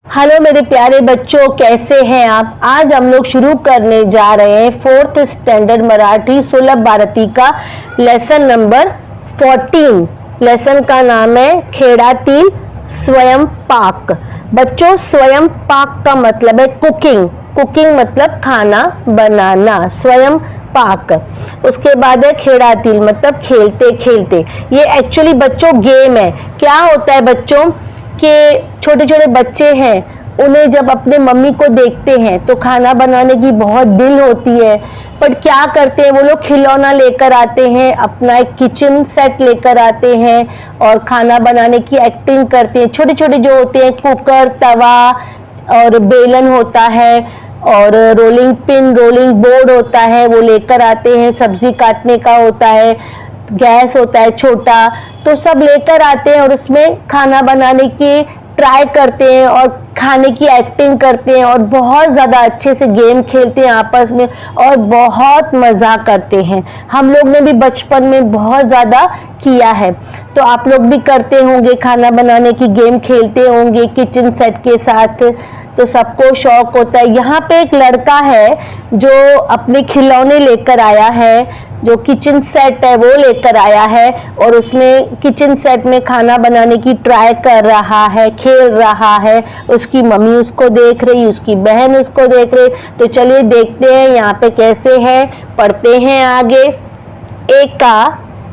Hello मेरे प्यारे बच्चों, कैसे हैं आप। आज हम लोग शुरू करने जा रहे हैं 4th स्टैंडर्ड मराठी सुलभ भारती का लेसन नंबर 14। लेसन का नाम है खेड़ातील स्वयं पाक। बच्चों, स्वयं पाक का मतलब है कुकिंग। कुकिंग मतलब खाना बनाना, स्वयं पाक। उसके बाद है खेड़ातील मतलब खेलते खेलते। ये एक्चुअली बच्चों गेम है। क्या होता है बच्चों कि छोटे छोटे बच्चे हैं, उन्हें जब अपने मम्मी को देखते हैं तो खाना बनाने की बहुत दिल होती है, पर क्या करते हैं वो लोग खिलौना लेकर आते हैं, अपना एक किचन सेट लेकर आते हैं और खाना बनाने की एक्टिंग करते हैं। छोटे छोटे जो होते हैं कुकर, तवा और बेलन होता है और रोलिंग पिन, रोलिंग बोर्ड होता है, वो लेकर आते हैं। सब्जी काटने का होता है, गैस होता है छोटा, तो सब लेकर आते हैं और उसमें खाना बनाने की ट्राई करते हैं और खाने की एक्टिंग करते हैं और बहुत ज़्यादा अच्छे से गेम खेलते हैं आपस में और बहुत मज़ा करते हैं। हम लोग ने भी बचपन में बहुत ज़्यादा किया है, तो आप लोग भी करते होंगे, खाना बनाने की गेम खेलते होंगे किचन सेट के साथ, तो सबको शौक होता है। यहाँ पे एक लड़का है जो अपने खिलौने लेकर आया है, जो किचन सेट है वो लेकर आया है और उसमें किचन सेट में खाना बनाने की ट्राई कर रहा है, खेल रहा है। उसकी मम्मी उसको देख रही, उसकी बहन उसको देख रही। तो चलिए देखते हैं यहाँ पे कैसे है। पढ़ते हैं आगे। एका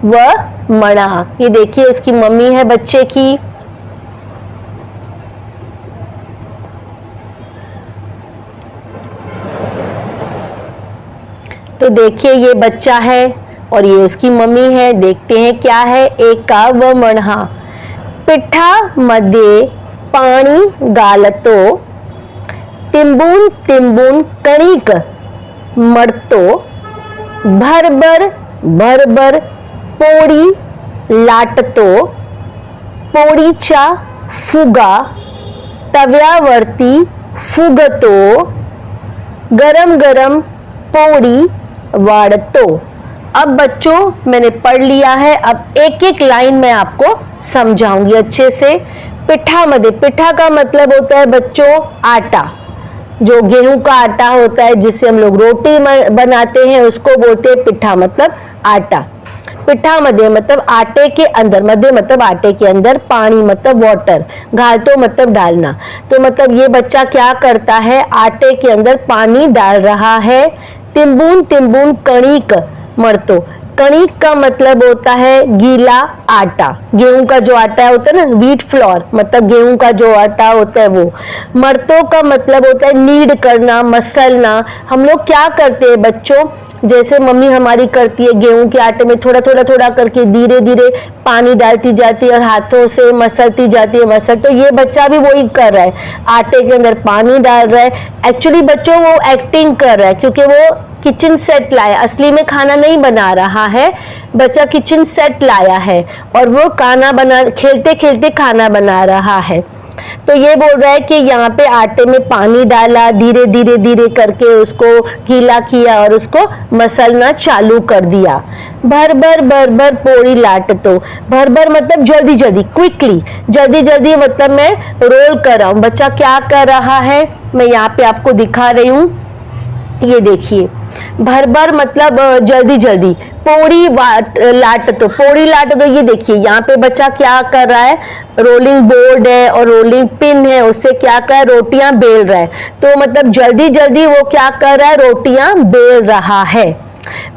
व मणा, ये देखिए उसकी मम्मी है बच्चे की। तो देखिए ये बच्चा है और ये उसकी मम्मी है। देखते हैं क्या है। एका व मणहा, पिठा मध्ये पाणी घालतो, तिंबून तिंबून कणिक मळतो, भरभर भरभर पोळी लाटतो, पोळीचा फुगा तव्यावरती फुगतो, गरम गरम पोळी वाढतो। अब बच्चों मैंने पढ़ लिया है, अब एक एक लाइन में आपको समझाऊंगी अच्छे से। पिठा मध्ये, पिठा का मतलब होता है बच्चों आटा, जो गेहूं का आटा होता है जिससे हम लोग रोटी बनाते हैं, उसको बोलते हैं पिठा मतलब आटा। पिठा मध्ये मतलब आटे के अंदर, मध्ये मतलब आटे के अंदर, पानी मतलब वाटर, घालतो मतलब डालना। तो मतलब ये बच्चा क्या करता है, आटे के अंदर पानी डाल रहा है। तिंबून तिंबून कणिक मळतो, कणिक का मतलब होता है गीला आटा, गेहूं का जो आटा होता है ना, व्हीट फ्लोर मतलब गेहूं का जो आटा होता है वो। मरतो का मतलब होता है नीड करना, मसलना। हम लोग क्या करते हैं बच्चों, जैसे मम्मी हमारी करती है, गेहूं के आटे में थोड़ा थोड़ा थोड़ा करके धीरे धीरे पानी डालती जाती है और हाथों से मसलती जाती है मसल। तो ये बच्चा भी वही कर रहा है, आटे के अंदर पानी डाल रहा है। एक्चुअली बच्चों वो एक्टिंग कर रहा है क्योंकि वो किचन सेट लाया, असली में खाना नहीं बना रहा है, बच्चा किचन सेट लाया है और वो खाना बना, खेलते खेलते खाना बना रहा है। तो ये बोल रहा है कि यहाँ पे आटे में पानी डाला, धीरे धीरे धीरे करके उसको गीला किया और उसको मसलना चालू कर दिया। भर भर पोड़ी लाटतो, भर मतलब जल्दी जल्दी, क्विकली, जल्दी जल्दी मतलब मैं रोल कर रहा हूँ। बच्चा क्या कर रहा है, मैं यहाँ पे आपको दिखा रही हूँ, ये देखिए। भर मतलब जल्दी जल्दी, पोड़ी लाट, तो पोड़ी लाट, तो ये देखिए यहाँ पे बच्चा क्या कर रहा है, रोलिंग बोर्ड है और रोलिंग पिन है, उससे क्या कर रहा है, रोटियां बेल रहा है। तो मतलब जल्दी जल्दी वो क्या कर रहा है, रोटियां बेल रहा है।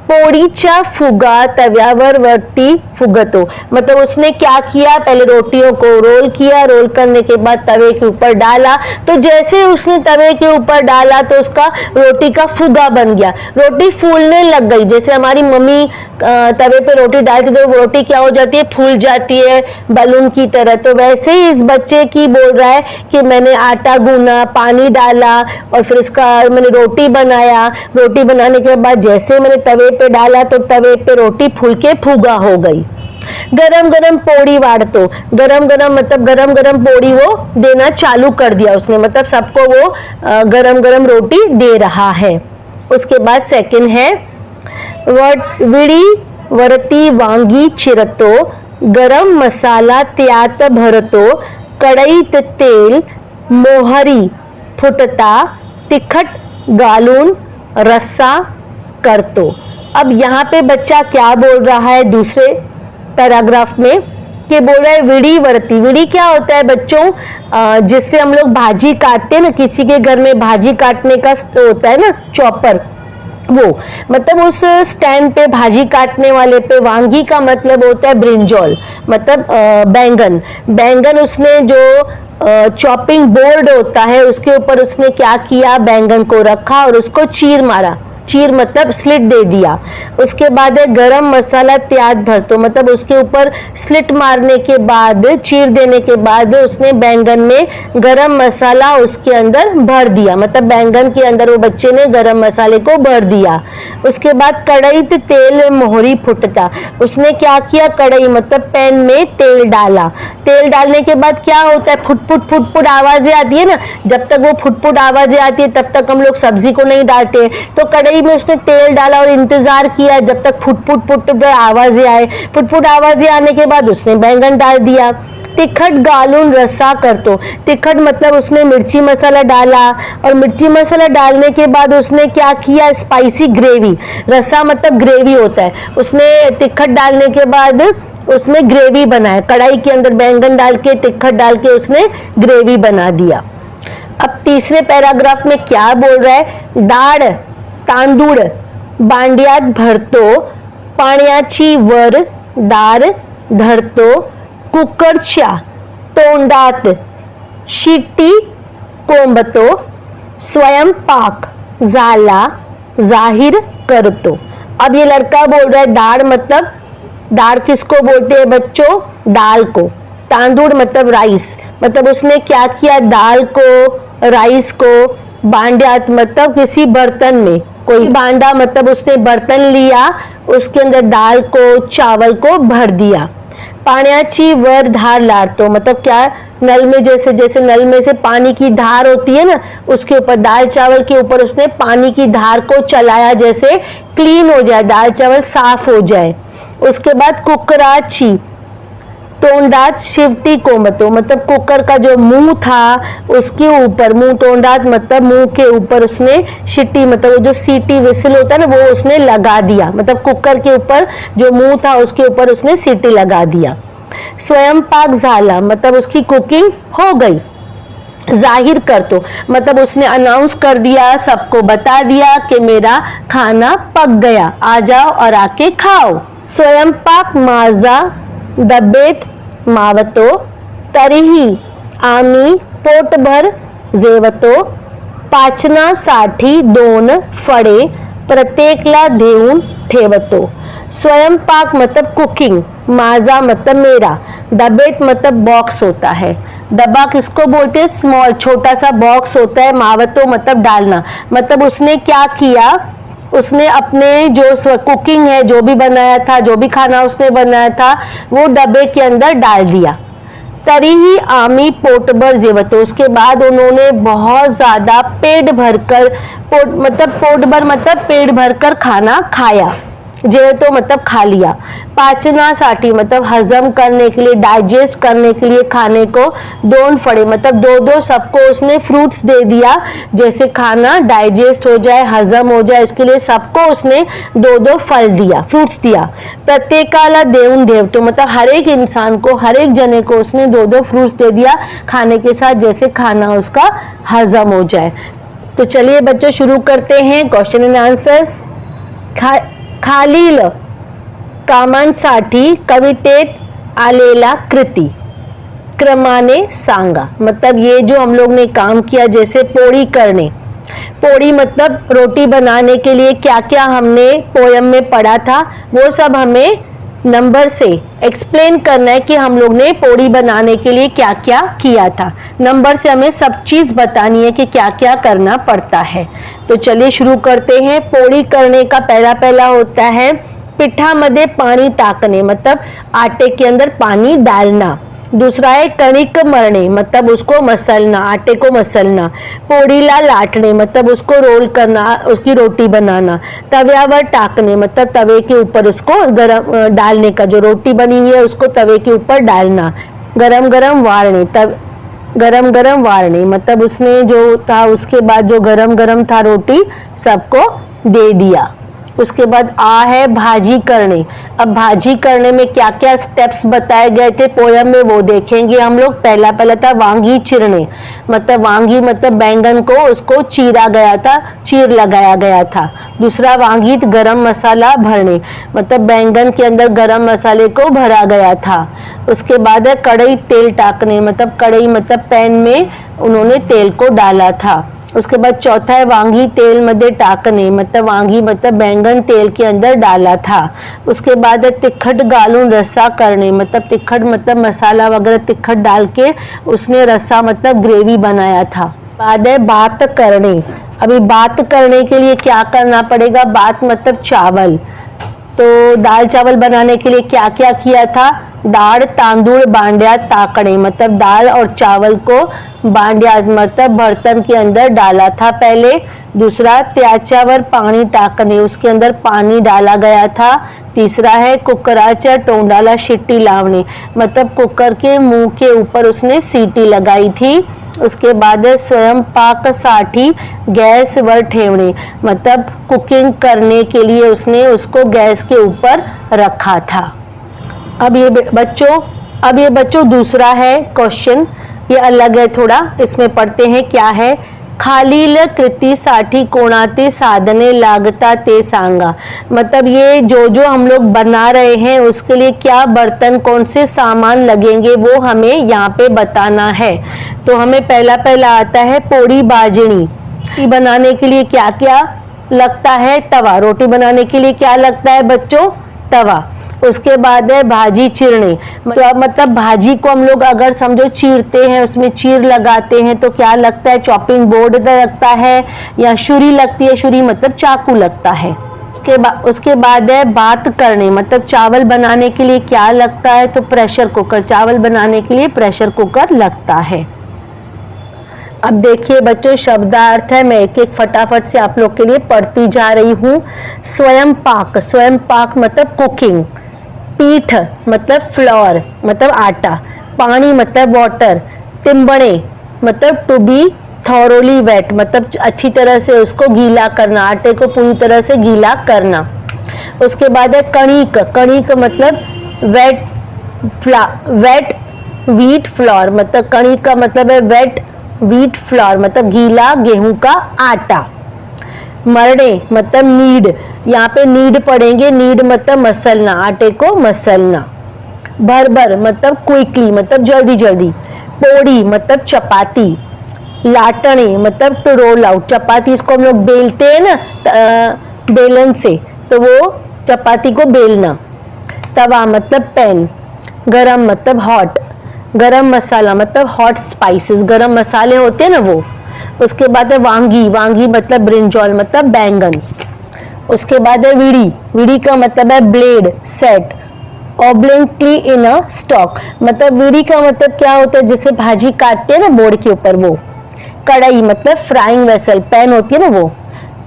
पोळीचा फुगा तव्यावर वरती फुगतो, मतलब उसने क्या किया, पहले रोटियों को रोल किया, रोल करने के बाद तवे के ऊपर डाला। तो जैसे उसने तवे के ऊपर डाला तो उसका रोटी का फुगा बन गया, रोटी फूलने लग गई। जैसे हमारी मम्मी तवे पे रोटी डालती तो रोटी क्या हो जाती है, फूल जाती है बलून की तरह। तो वैसे ही इस बच्चे की बोल रहा है कि मैंने आटा गूना, पानी डाला और फिर इसका मैंने रोटी बनाया। रोटी बनाने के बाद जैसे मैंने तवे पे डाला तो तवे पे रोटी फूल के फूगा हो गई। गरम गरम पोड़ी वाड़तो, गरम गरम मतलब गरम गरम पोड़ी वो देना चालू कर दिया उसने, मतलब सबको वो गरम गरम रोटी दे रहा है। उसके बाद सेकंड है विडी वरती वांगी चिरतो, गरम मसाला त्यात भरतो, कढईत तेल मोहरी फुटता तिखट गालून रस्सा करतो। अब यहाँ पे बच्चा क्या बोल रहा है दूसरे पैराग्राफ में कि बोल रहा है विड़ी वर्ती। विड़ी क्या होता है बच्चों, जिससे हम लोग भाजी काटते हैं ना, किसी के घर में भाजी काटने का होता है ना चॉपर, वो मतलब उस स्टैंड पे भाजी काटने वाले पे वांगी का मतलब होता है ब्रिंजॉल, मतलब बैंगन। बैंगन उसने जो चॉपिंग बोर्ड होता है उसके ऊपर उसने क्या किया, बैंगन को रखा और उसको चीर मारा। चीर मतलब स्लिट दे दिया। उसके बाद है गरम मसाला त्याग भर, तो मतलब उसके ऊपर स्लिट मारने के बाद, चीर देने के बाद उसने बैंगन में गरम मसाला उसके अंदर भर दिया, मतलब बैंगन के अंदर वो बच्चे ने गरम मसाले को भर दिया। उसके बाद कढ़ाई तेल मोहरी फुटता, उसने क्या किया, कढ़ाई मतलब पैन में तेल डाला। तेल डालने के बाद क्या होता है, फुट फुट आवाजें आती है ना, जब तक वो फुट आवाजें आती है तब तक हम लोग सब्जी को नहीं डालते। तो कढ़ाई में उसने तेल डाला और इंतजार किया जब तक फुट आवाजें आए। फुट आवाजें आने के बाद उसने बैंगन डाल दिया। तिखट गालून रसा कर, तो तिखट मतलब उसने मिर्ची मसाला डाला और मिर्ची मसाला डालने के बाद उसने क्या किया, स्पाइसी ग्रेवी। रसा मतलब ग्रेवी होता है। उसने तिखट डालने के बाद उसमें ग्रेवी बनाया, कढ़ाई के अंदर बैंगन डाल के तिखट डाल के उसने ग्रेवी बना दिया। अब तीसरे पैराग्राफ में क्या बोल रहा है, दाळ तांदूळ बांड्यात भरतो, पाण्याची वर दार धरतो, कुकरच्या तोंडात शिट्टी कोंबतो, स्वयंपाक झाला जाहिर करतो। अब ये लड़का बोल रहा है दाढ़ मतलब, दाढ़ किसको बोलते हैं बच्चों, दाल को। तांदूळ मतलब राइस, मतलब उसने क्या किया, दाल को राइस को, बांड्यात मतलब किसी बर्तन में, कोई बांडा मतलब उसने बर्तन लिया, उसके अंदर दाल को चावल को भर दिया। पाण्याची वर धार लाटतो मतलब क्या, नल में जैसे जैसे नल में से पानी की धार होती है ना, उसके ऊपर दाल चावल के ऊपर उसने पानी की धार को चलाया, जैसे क्लीन हो जाए, दाल चावल साफ हो जाए। उसके बाद कुकराची तोंडात शिवटी कोंबतो मतलब कुकर का जो मुंह था उसके ऊपर, मुंह तोंडात मतलब मुंह के ऊपर उसने शिट्टी मतलब वो जो सीटी विसिल होता है ना वो उसने लगा दिया, मतलब कुकर के ऊपर जो मुंह था उसके ऊपर उसने सीटी लगा दिया। स्वयंपाक झाला मतलब उसकी कुकिंग हो गई। जाहिर कर, तो मतलब उसने अनाउंस कर दिया, सबको बता दिया कि मेरा खाना पक गया, आ जाओ और आके खाओ। स्वयंपाक माझा डबेत मावतो, तरीही आम्ही पोटभर जेवतो, पाचनासाठी 2 फळे प्रत्येकला देऊन ठेवतो। स्वयंपाक मतलब कुकिंग, माझा मतलब मेरा, डबेत मतलब बॉक्स होता है। डब्बा किसको बोलते हैं, स्मॉल छोटा सा बॉक्स होता है। मावतो मतलब डालना, मतलब उसने क्या किया, उसने अपने जो कुकिंग है, जो भी बनाया था, जो भी खाना उसने बनाया था वो डब्बे के अंदर डाल दिया। तरीही आम्ही पोटभर जेवतो, उसके बाद उन्होंने बहुत ज्यादा पेट भरकर, पोट भर मतलब पेट भरकर खाना खाया। जेवतो मतलब खा लिया। पाचनासाठी मतलब हजम करने के लिए, डाइजेस्ट करने के लिए खाने को 2 फळे मतलब 2 सबको उसने फ्रूट्स दे दिया, जैसे खाना डाइजेस्ट हो जाए, हजम हो जाए, इसके लिए सबको उसने 2 फल दिया, फ्रूट्स दिया। प्रत्येकाला देऊन ठेवतो मतलब हर एक इंसान को, हर एक जने को उसने 2 फ्रूट्स दे दिया खाने के साथ, जैसे खाना उसका हजम हो जाए। तो चलिए बच्चों शुरू करते हैं क्वेश्चन एंड आंसर्स। खालील कामांसाठी कवितेत आलेला कृती क्रमाने सांगा, मतलब ये जो हम लोग ने काम किया, जैसे पोड़ी करने, पोड़ी मतलब रोटी बनाने के लिए क्या क्या हमने पोयम में पढ़ा था वो सब हमें नंबर से एक्सप्लेन करना है कि हम लोग ने पोड़ी बनाने के लिए क्या क्या किया था। नंबर से हमें सब चीज बतानी है कि क्या क्या करना पड़ता है। तो चलिए शुरू करते हैं। पोड़ी करने का पहला होता है पिठामध्ये पानी टाकणे, मतलब आटे के अंदर पानी डालना। दूसरा है कणिक मळणे, मतलब उसको मसलना, आटे को मसलना। पोळीला लाटणे मतलब उसको रोल करना, उसकी रोटी बनाना। तव्यावर टाकणे मतलब तवे के ऊपर उसको गरम डालने का, जो रोटी बनी हुई है उसको तवे के ऊपर डालना। गरम गरम वाळणे, तब गरम गरम वारणे, मतलब उसने जो था उसके बाद जो गरम गरम था रोटी सबको दे दिया। उसके बाद आ है भाजी करने। अब भाजी करने में क्या क्या स्टेप्स बताए गए थे पोयम में वो देखेंगे हम लोग। पहला था वांगी चिरने, मतलब वांगी मतलब बैंगन को उसको चीरा गया था, चीर लगाया गया था। दूसरा वांगी गरम मसाला भरने, मतलब बैंगन के अंदर गरम मसाले को भरा गया था। उसके बाद है कढ़ाई तेल टाकने, मतलब कढ़ाई मतलब पैन में उन्होंने तेल को डाला था। उसके बाद चौथा है वांगी तेल मध्ये टाकने, मतलब वांगी मतलब बैंगन तेल के अंदर डाला था। उसके बाद है तिखट गालून रसा करने, मतलब तिखट मतलब मसाला वगैरह तिखट डाल के उसने रसा मतलब ग्रेवी बनाया था। बाद है बात करने। अभी बात करने के लिए क्या करना पड़ेगा, बात मतलब चावल। तो दाल चावल बनाने के लिए क्या क्या किया था, दाल तांदूळ बांड्या ताकणे, मतलब दाल और चावल को बांड्या मतलब बर्तन के अंदर डाला था पहले। दूसरा त्याच्यावर पानी टाकणे, उसके अंदर पानी डाला गया था। तीसरा है कुकराच्या तोंडाला शिट्टी लावणे, मतलब कुकर के मुंह के ऊपर उसने सीटी लगाई थी। उसके बाद है स्वयंपाकसाठी गैस वर ठेवणे, मतलब कुकिंग करने के लिए उसने उसको गैस के ऊपर रखा था। अब ये बच्चों दूसरा है क्वेश्चन, ये अलग है थोड़ा, इसमें पढ़ते हैं क्या है। खालील कृतीसाठी कोणाते साधने लागता ते सांगा, मतलब ये जो हम लोग बना रहे हैं उसके लिए क्या बर्तन कौन से सामान लगेंगे वो हमें यहाँ पे बताना है। तो हमें पहला आता है पोड़ी बाजणी। रोटी बनाने के लिए क्या क्या लगता है, तवा। रोटी बनाने के लिए क्या लगता है बच्चों, तवा। उसके बाद है भाजी चिरने, मतलब भाजी को हम लोग अगर समझो चीरते हैं, उसमें चीर लगाते हैं तो क्या लगता है, चॉपिंग बोर्ड लगता है या छुरी लगती है, छुरी मतलब चाकू लगता है। उसके बाद है बात करने, मतलब चावल बनाने के लिए क्या लगता है, तो प्रेशर कुकर। चावल बनाने के लिए प्रेशर कुकर लगता है। अब देखिए बच्चों शब्दार्थ है, मैं एक एक फटाफट से आप लोग के लिए पढ़ती जा रही हूँ। स्वयंपाक, स्वयंपाक मतलब कुकिंग। पीठ मतलब फ्लोर मतलब आटा। पानी मतलब वाटर। तिम्बणे मतलब टू बी थॉरोली वेट, मतलब अच्छी तरह से उसको गीला करना, आटे को पूरी तरह से गीला करना। उसके बाद है कणिक, कणिक मतलब वेट व्हीट फ्लोर, मतलब कणिक का मतलब है वेट व्हीट फ्लोर, मतलब गीला गेहूं का आटा। मरड़े मतलब नीड, यहाँ पे नीड पढ़ेंगे, नीड मतलब मसलना, आटे को मसलना। भर मतलब क्विकली, मतलब जल्दी जल्दी। पोड़ी मतलब चपाती। लाटणे मतलब टू रोल आउट, चपाती इसको हम लोग बेलते हैं ना बेलन से, तो वो चपाती को बेलना। तवा मतलब पैन। गरम मतलब हॉट। गरम मसाला मतलब हॉट स्पाइसेस, गरम मसाले होते हैं ना वो। उसके बाद है वांगी, वांगी मतलब ब्रिंजॉल मतलब बैंगन। उसके बाद है विड़ी, विड़ी का मतलब है blade set. Obliquely in a stock, मतलब विड़ी का मतलब क्या होता है, जैसे भाजी काटते हैं ना बोर्ड के ऊपर वो। कढ़ाई मतलब फ्राइंग वेसल, पैन होती है ना वो।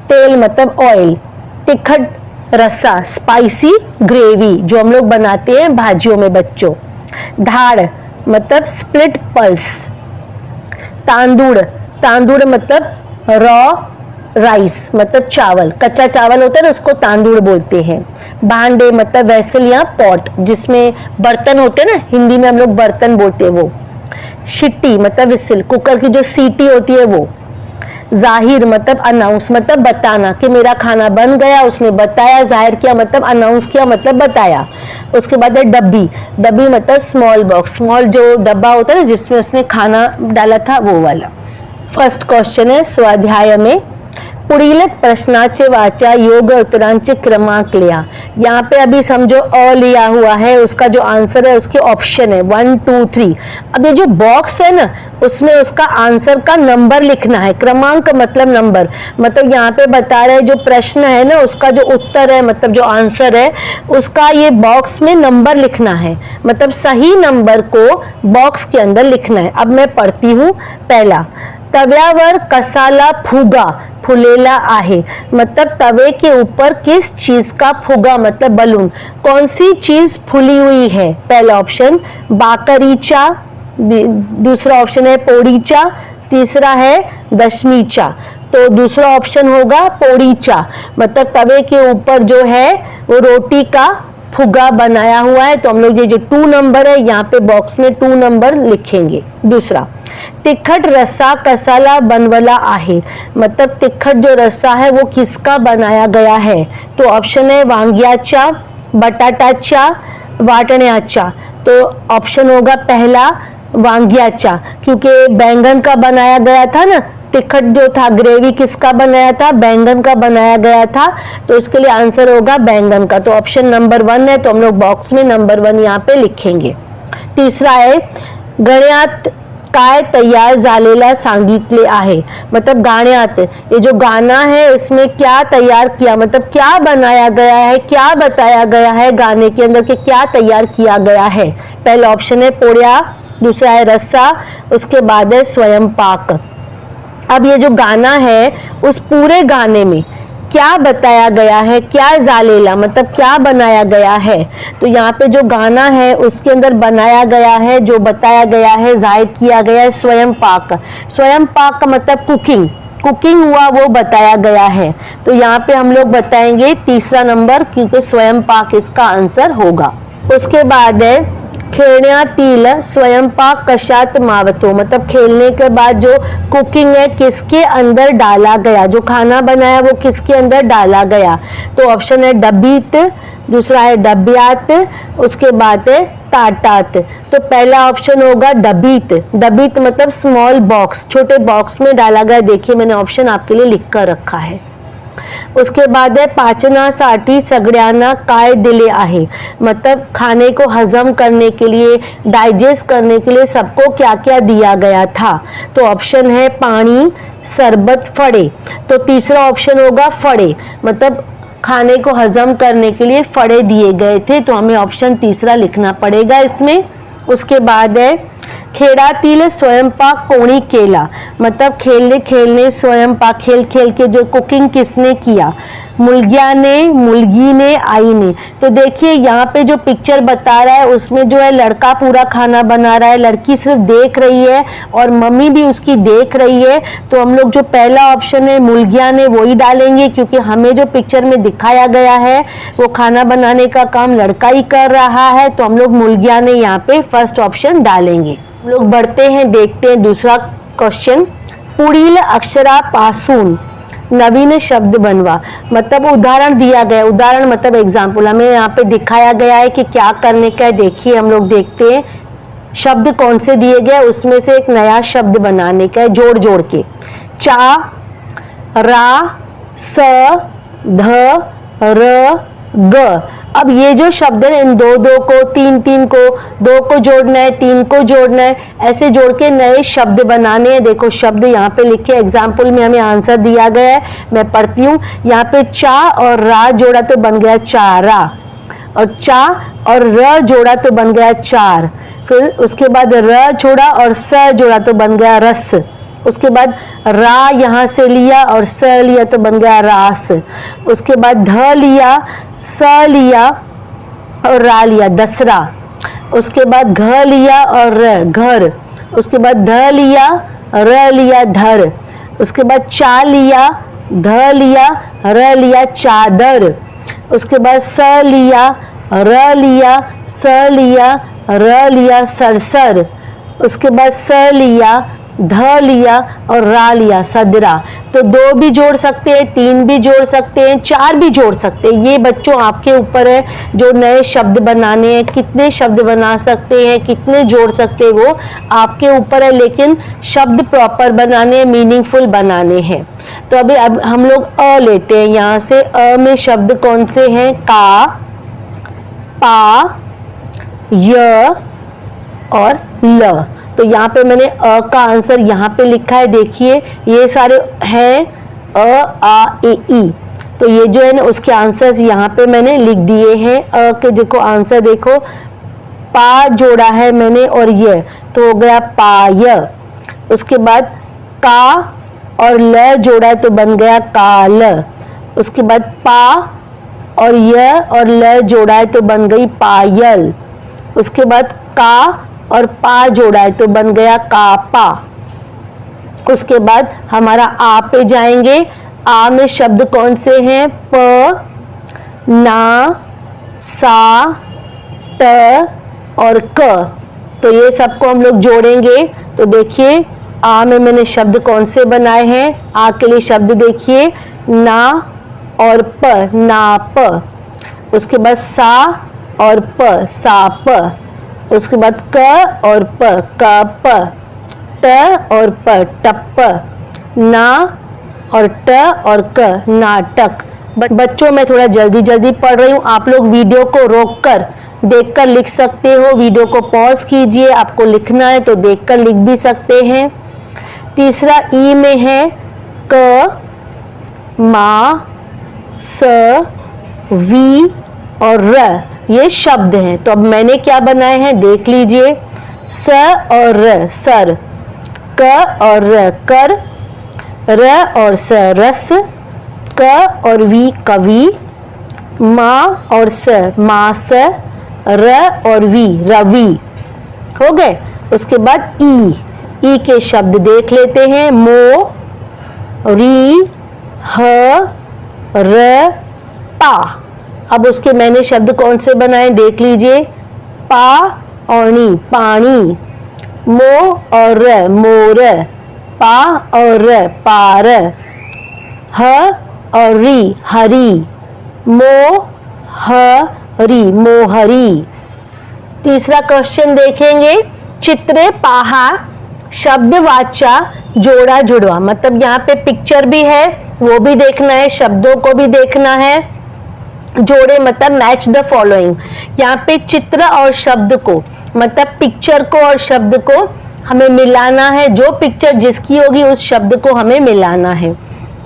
तेल मतलब ऑयल। तिखट रसा स्पाइसी ग्रेवी, जो हम लोग बनाते हैं भाजियों में बच्चों। धाड़ मतलब स्प्लिट पल्स। तांदूड़, तांदूड़ मतलब रॉ राइस, मतलब चावल, कच्चा चावल होता है ना उसको तांदूड़ बोलते हैं। भांडे मतलब वेसल या पॉट, जिसमें बर्तन होते हैं ना, हिंदी में हम लोग बर्तन बोलते हैं वो। शिट्टी मतलब विसिल, कुकर की जो सीटी होती है वो। जाहिर मतलब अनाउंस, मतलब बताना कि मेरा खाना बन गया, उसने बताया। जाहिर किया मतलब अनाउंस किया, मतलब बताया। उसके बाद है डब्बी, डब्बी मतलब स्मॉल बॉक्स, स्मॉल जो डब्बा होता है ना जिसमें उसने खाना डाला था वो वाला। फर्स्ट क्वेश्चन है स्वाध्याय में, पुढील प्रश्नाचे वाचा योग्य उत्तरांचे क्रमांक लिया। यहाँ पे अभी समझो अ लिया हुआ है, उसका जो आंसर है उसके ऑप्शन है 1 2 3। अब ये जो बॉक्स है ना उसमें उसका आंसर का नंबर लिखना है। क्रमांक मतलब नंबर, मतलब यहाँ पे बता रहे जो प्रश्न है ना उसका जो उत्तर है मतलब जो आंसर है उसका ये बॉक्स में नंबर लिखना है, मतलब सही नंबर को बॉक्स के अंदर लिखना है। अब मैं पढ़ती हूँ। पहला, तव्यावर कसाला फुगा फुलेला आहे, मतलब तवे के ऊपर किस चीज का फुगा मतलब बलून, कौन सी चीज फुली हुई है। पहला ऑप्शन बाकरीचा दूसरा ऑप्शन है पोड़ीचा, तीसरा है दशमीचा। तो दूसरा ऑप्शन होगा पोड़ीचा, मतलब तवे के ऊपर जो है वो रोटी का फुगा बनाया हुआ है। तो हम लोग ये जो 2 नंबर है यहाँ पे बॉक्स में 2 नंबर लिखेंगे। दूसरा, तिखट रस्सा कसाला बनवला आहे, मतलब तिखट जो रस्सा है वो किसका बनाया गया है। तो ऑप्शन है वांग्याचा, बटाटाचा, वाटण्याचा। तो ऑप्शन होगा पहला वांग्याचा, क्योंकि बैंगन का बनाया गया था ना। तिखट जो था ग्रेवी किसका बनाया था, बैंगन का बनाया गया था। तो इसके लिए आंसर होगा बैंगन का। तो ऑप्शन नंबर 1 है, तो हम लोग बॉक्स में नंबर 1 यहाँ पे लिखेंगे। तीसरा है गण्यात काय तैयार झालेला सांगितले आहे, मतलब गाण्यात ये जो गाना है इसमें क्या तैयार किया, मतलब क्या बनाया गया है, क्या बताया गया है गाने के अंदर कि क्या तैयार किया गया है। पहला ऑप्शन है पोड़िया, दूसरा है रस्सा, उसके बाद है स्वयंपाक। अब ये जो गाना है उस पूरे गाने में क्या बताया गया है, क्या जालेला मतलब क्या बनाया गया है। तो यहाँ पे जो गाना है उसके अंदर बनाया गया है, जो बताया गया है, जाहिर किया गया है स्वयंपाक। स्वयंपाक का मतलब कुकिंग, कुकिंग हुआ वो बताया गया है। तो यहाँ पे हम लोग बताएंगे तीसरा नंबर, क्योंकि स्वयंपाक इसका आंसर होगा। उसके बाद है खेळण्यातील स्वयंपाक कशात मावतो, मतलब खेलने के बाद जो कुकिंग है किसके अंदर डाला गया, जो खाना बनाया वो किसके अंदर डाला गया। तो ऑप्शन है डब्बीत, दूसरा है डब्बियात, उसके बाद है ताटात। तो पहला ऑप्शन होगा डब्बीत। डब्बीत मतलब स्मॉल बॉक्स, छोटे बॉक्स में डाला गया। देखिए मैंने ऑप्शन आपके लिए लिख कर रखा है। उसके बाद है पाचनासाठी सगळ्यांना काय दिले आहे, मतलब खाने को हजम करने के लिए, डाइजेस्ट करने के लिए सबको क्या क्या दिया गया था। तो ऑप्शन है पानी, शरबत, फड़े। तो तीसरा ऑप्शन होगा फड़े, मतलब खाने को हजम करने के लिए फड़े दिए गए थे। तो हमें ऑप्शन तीसरा लिखना पड़ेगा इसमें। उसके बाद है खेळातील स्वयंपाक कोणी केला, मतलब खेलने खेलने स्वयंपाक, खेल खेल के जो कुकिंग किसने किया, मुलग्याने, मुलगी ने, आई ने। तो देखिए यहाँ पे जो पिक्चर बता रहा है उसमें जो है लड़का पूरा खाना बना रहा है, लड़की सिर्फ देख रही है और मम्मी भी उसकी देख रही है। तो हम लोग जो पहला ऑप्शन है मुलगिया ने वही डालेंगे, क्योंकि हमें जो पिक्चर में दिखाया गया है वो खाना बनाने का काम लड़का ही कर रहा है। तो हम लोग मुलगिया ने यहाँ पे फर्स्ट ऑप्शन डालेंगे। हम लोग बढ़ते हैं, देखते हैं दूसरा क्वेश्चन। पुढील अक्षरापासून नवीन शब्द बनवा, मतलब उदाहरण दिया गया, उदाहरण मतलब एग्जाम्पल हमें यहाँ पे दिखाया गया है कि क्या करने का है। देखिए हम लोग देखते हैं शब्द कौन से दिए गए, उसमें से एक नया शब्द बनाने का है जोड़ जोड़ के। चा, रा, स, ध, र, ग। अब ये जो शब्द है इन दो दो को, तीन तीन को, दो को जोड़ना है, तीन को जोड़ना है, ऐसे जोड़ के नए शब्द बनाने हैं। देखो शब्द यहाँ पे लिखे, एग्जाम्पल में हमें आंसर दिया गया है, मैं पढ़ती हूँ। यहाँ पे चा और रा जोड़ा तो बन गया चारा, और चा और र जोड़ा तो बन गया चार। फिर उसके बाद र जोड़ा और स जोड़ा तो बन गया रस। उसके बाद रा यहाँ से लिया और स लिया तो बन गया रास। उसके बाद ध लिया, स लिया और रा लिया दसरा। उसके बाद घ लिया और र घर। उसके बाद ध लिया, र लिया धर। उसके बाद चा लिया, ध लिया, र लिया चादर। उसके बाद स लिया, र लिया, स लिया, र लिया सरसर। उसके बाद स लिया, ध लिया और रा लिया सदरा। तो दो भी जोड़ सकते हैं, तीन भी जोड़ सकते हैं, चार भी जोड़ सकते हैं। ये बच्चों आपके ऊपर है, जो नए शब्द बनाने हैं, कितने शब्द बना सकते हैं, कितने जोड़ सकते हैं, वो आपके ऊपर है। लेकिन शब्द प्रॉपर बनाने हैं, मीनिंगफुल बनाने हैं। तो अभी अब हम लोग अ लेते हैं। यहाँ से अ में शब्द कौन से हैं? का, पा, य और ल। तो यहाँ पे मैंने अ का आंसर यहाँ पे लिखा है। देखिए ये सारे हैं अ, आ, ए, ई। तो ये जो है ना उसके आंसर्स यहाँ पे मैंने लिख दिए हैं। अ के देखो आंसर देखो, पा जोड़ा है मैंने और ये, तो हो गया पाय। उसके बाद का और ल जोड़ा तो बन गया काल। उसके बाद पा और य और ल जोड़ा है तो बन गई पायल। उसके बाद का और पा जोड़ा है तो बन गया कापा। उसके बाद हमारा आ पे जाएंगे। आ में शब्द कौन से हैं? प, ना, सा, ट और क। तो ये सबको हम लोग जोड़ेंगे। तो देखिए आ में मैंने शब्द कौन से बनाए हैं? आ के लिए शब्द देखिए ना और प, नाप। उसके बाद सा और प, साप। उसके बाद क और प, कप। ट और प, टप। ना और ट और क, नाटक। बच्चों मैं थोड़ा जल्दी जल्दी पढ़ रही हूँ, आप लोग वीडियो को रोककर देखकर लिख सकते हो। वीडियो को पॉज कीजिए, आपको लिखना है तो देखकर लिख भी सकते हैं। तीसरा ई में है क, मा, स, वी और र, ये शब्द हैं। तो अब मैंने क्या बनाए हैं देख लीजिए। स और र, सर। क और र, कर। र और स, रस। क और वी, कवि। मा और स, मास। र और वी, रवि। हो गए। उसके बाद ई के शब्द देख लेते हैं। मो, री, ह, र, पा। अब उसके मैंने शब्द कौन से बनाए देख लीजिए। पा और नी, पानी। मो और र, मोर। पा और र, पार। ह और री, हरी। मो, ह, री, मोहरी। तीसरा क्वेश्चन देखेंगे। चित्र, पाहा, शब्द, वाचा, जोड़ा, जुड़वा। मतलब यहाँ पे पिक्चर भी है वो भी देखना है, शब्दों को भी देखना है। जोड़े मतलब मैच द फॉलोइंग। यहाँ पे चित्र और शब्द को मतलब पिक्चर को और शब्द को हमें मिलाना है। जो पिक्चर जिसकी होगी उस शब्द को हमें मिलाना है।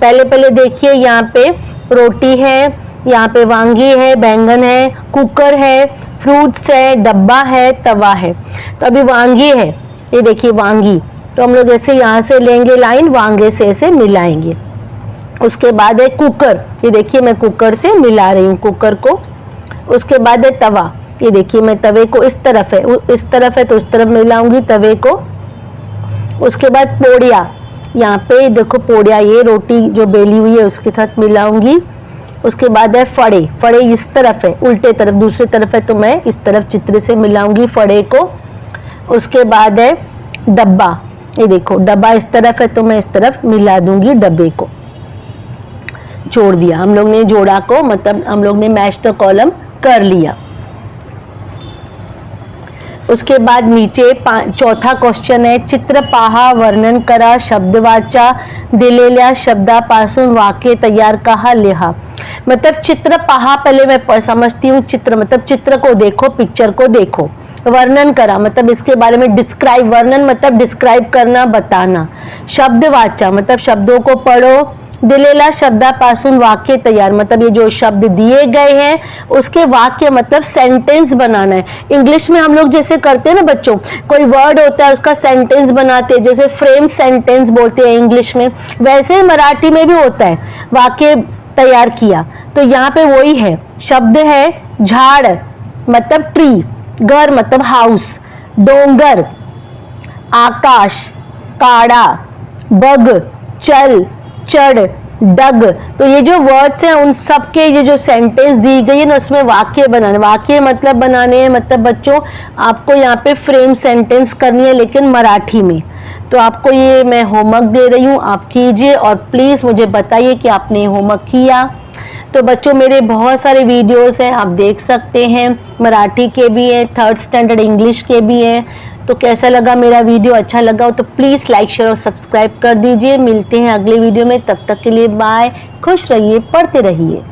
पहले देखिए यहाँ पे रोटी है, यहाँ पे वांगी है, बैंगन है, कुकर है, फ्रूट्स है, डब्बा है, तवा है। तो अभी वांगी है, ये देखिए वांगी। तो हम लोग ऐसे यहाँ से लेंगे लाइन, वांगे से ऐसे मिलाएंगे। उसके बाद है कुकर, ये देखिए मैं कुकर से मिला रही हूँ कुकर को। उसके बाद है तवा, ये देखिए मैं तवे को इस तरफ है तो उस तरफ मिलाऊंगी तवे को। उसके बाद पोड़िया, यहाँ पे देखो पोड़िया, ये रोटी जो बेली हुई है उसके साथ मिलाऊंगी। उसके बाद है फड़े, फड़े इस तरफ है, उल्टे तरफ दूसरी तरफ है तो मैं इस तरफ चित्र से मिलाऊंगी फड़े को। उसके बाद है डब्बा, ये देखो डब्बा इस तरफ है तो मैं इस तरफ मिला दूंगी डब्बे को। जोड़ दिया हम लोग ने, जोड़ा को मतलब हम लोग ने मैच द कॉलम कर लिया। उसके बाद नीचे चौथा क्वेश्चन है। चित्र पाहा, वर्णन करा, शब्द वाचा, दिलेल्या शब्दापासून वाक्य तैयार कहा लिहा। मतलब चित्र पहा, पहले मैं समझती हूँ। चित्र मतलब चित्र को देखो, पिक्चर को देखो। वर्णन करा मतलब इसके बारे में डिस्क्राइब, वर्णन मतलब डिस्क्राइब करना, बताना। शब्द वाचा मतलब शब्दों को पढ़ो। दिलेला शब्दापासून वाक्य तैयार मतलब ये जो शब्द दिए गए हैं उसके वाक्य मतलब सेंटेंस बनाना है। इंग्लिश में हम लोग जैसे करते हैं ना बच्चों, कोई वर्ड होता है उसका सेंटेंस बनाते हैं, जैसे फ्रेम सेंटेंस बोलते हैं इंग्लिश में, वैसे मराठी में भी होता है, वाक्य तैयार किया। तो यहाँ पे वही है। शब्द है झाड़ मतलब ट्री, घर मतलब हाउस, डोंगर, आकाश, काड़ा, बग, चल, चढ़, डग। तो ये जो वर्ड्स हैं उन सब के ये जो सेंटेंस दी गई है ना उसमें वाक्य बनाने, वाक्य मतलब बनाने हैं। मतलब बच्चों आपको यहाँ पे फ्रेम सेंटेंस करनी है लेकिन मराठी में। तो आपको ये मैं होमवर्क दे रही हूँ, आप कीजिए और प्लीज मुझे बताइए कि आपने होमवर्क किया। तो बच्चों मेरे बहुत सारे वीडियोस हैं, आप देख सकते हैं, मराठी के भी हैं, 3rd स्टैंडर्ड इंग्लिश के भी हैं। तो कैसा लगा मेरा वीडियो? अच्छा लगा हो तो प्लीज़ लाइक शेयर और सब्सक्राइब कर दीजिए। मिलते हैं अगले वीडियो में, तब तक के लिए बाय। खुश रहिए, पढ़ते रहिए।